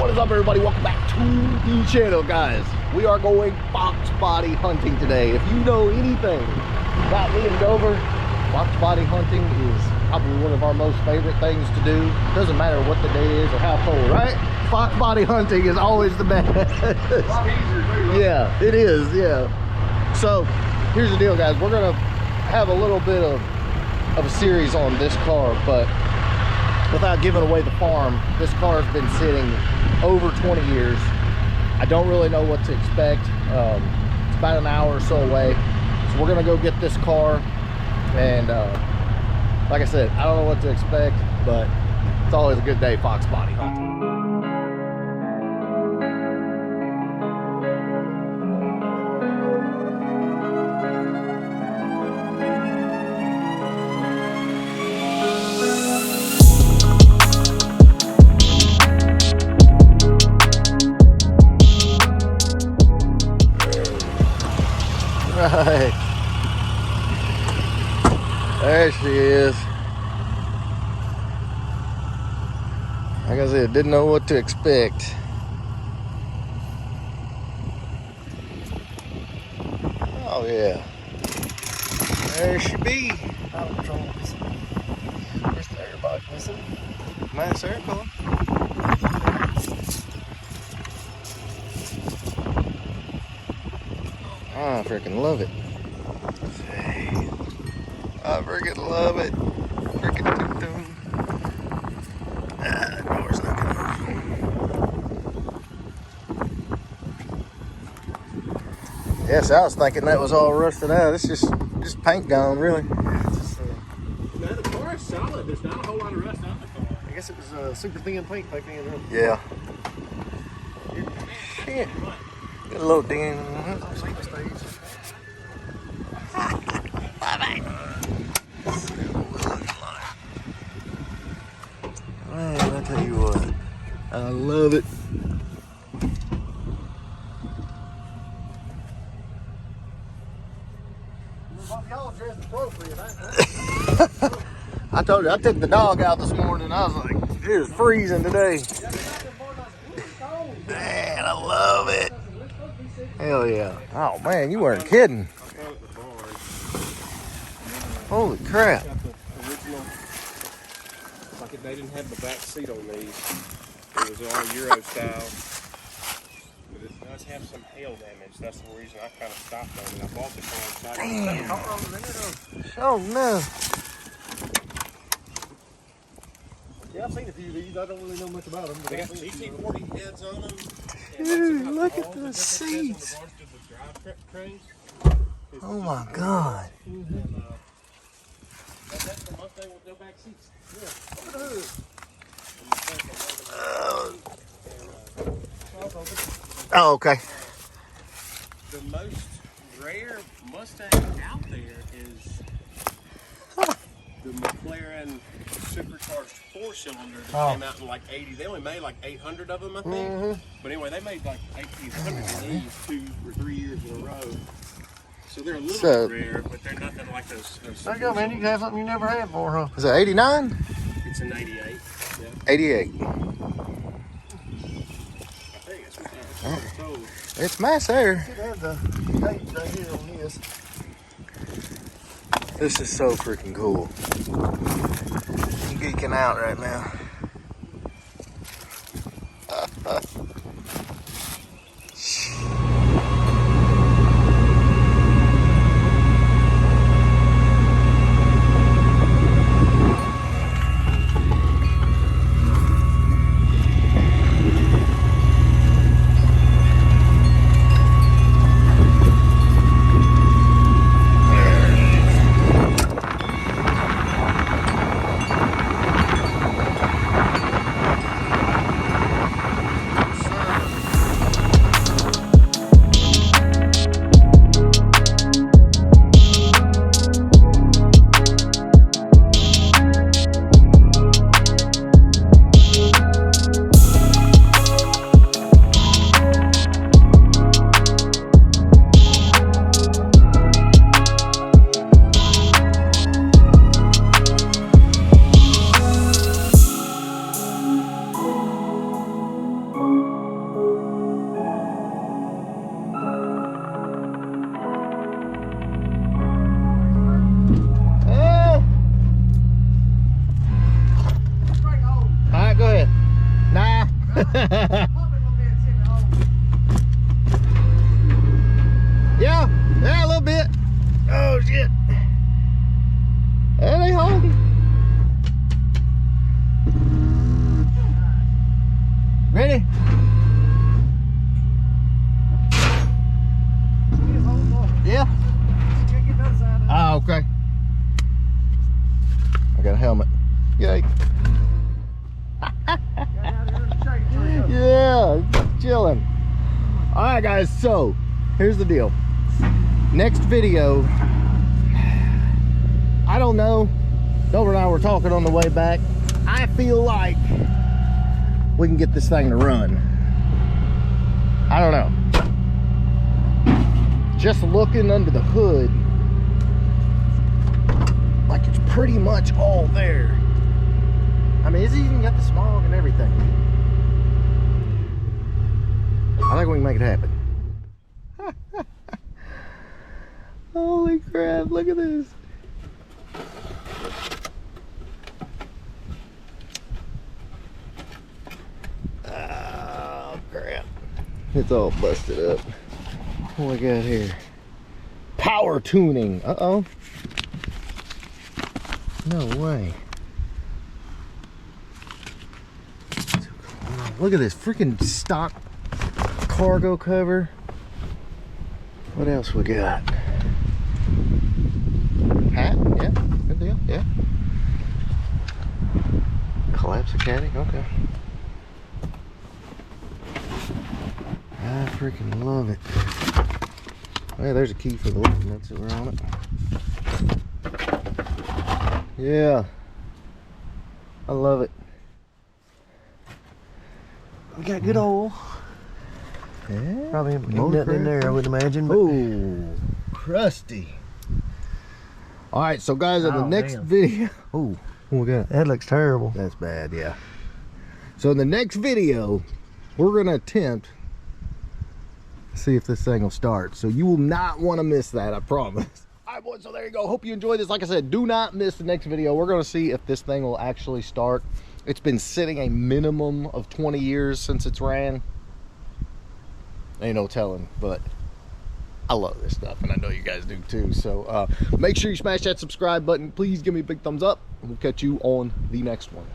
What is up, everybody? Welcome back to the channel, guys. We are going fox body hunting today. If you know anything about me and Dover, fox body hunting is probably one of our most favorite things to do. Doesn't matter what the day is or how cold, right? Fox body hunting is always the best. Yeah, it is, yeah. So here's the deal, guys. We're gonna have a little bit of a series on this car, but without giving away the farm, this car has been sitting over 20 years. I don't really know what to expect. It's about an hour or so away, so we're gonna go get this car, and like I said, I don't know what to expect, but it's always a good day fox body hunting. Right. There she is. Like I said, didn't know what to expect. Oh yeah. There she be. Out of trouble. Just everybody missing. Nice circle. I freaking love it. I freaking love it. Freaking toot-toot. Ah, that door's not gonna open. Yes, I was thinking that was all rusted out. It's just paint gone, really. No, the car is solid. There's not a whole lot of rust on the car. I guess it was super thin paint back then. Huh? Yeah. Shit. Got a little ding. Man, I tell you what, I love it. I told you, I took the dog out this morning. I was like, it is freezing today. Man, I love it. Hell yeah. Oh man, you weren't kidding. Holy crap. Like they didn't have the back seat on these. It was all Euro style. But it does have some hail damage. That's the reason I kind of stopped on it. I bought the car. Damn. Oh no. Yeah, I've seen a few of these. I don't really know much about them. But they got GT40 heads on them. Dude, look at the seats. Oh my God. That's the Mustang with no back seats. Yeah. Oh, okay. The most rare Mustang out there is the McLaren supercharged 4-cylinder that came out in like 80. They only made like 800 of them, I think. But anyway, they made like 1,800 of these 2 or 3 years in a row. So they're a little bit rare, but they're nothing like those. There you go, man. You can have something you never had before, huh? Is that 89? It's an 88. Yeah. 88. I think it's what I was told. It's nice there. It had the date right here on this. This is so freaking cool. I'm geeking out right now. Yeah, a little bit. Oh shit. And they holding. Ready? Yeah. Ah, okay. I got a helmet. Yay. Yeah, chilling. All right, guys. So here's the deal. Next video, I don't know. Dover and I were talking on the way back. I feel like we can get this thing to run. I don't know. Just looking under the hood, like it's pretty much all there. I mean, it's even got the smog and everything. I think we can make it happen. Holy crap, look at this. Oh crap. It's all busted up. What we got here? Power tuning. Uh-oh. No way. Look at this freaking stock cargo cover. What else we got? Hat? Yeah, good deal. Yeah. Collapse caddy. Okay. I freaking love it. Hey, there's a key for the lifting nuts that were on it. Yeah. I love it. We got good oil. Yeah. Probably nothing in there, I would imagine. But... Oh, crusty. All right, so guys, in the next video. Oh, what we got? That looks terrible. That's bad, yeah. So in the next video, we're going to attempt to see if this thing will start. So you will not want to miss that, I promise. All right, boys, so there you go. Hope you enjoyed this. Like I said, do not miss the next video. We're going to see if this thing will actually start. It's been sitting a minimum of 20 years since it's ran. Ain't no telling, but I love this stuff, and I know you guys do too. So make sure you smash that subscribe button. Please give me a big thumbs up, and we'll catch you on the next one.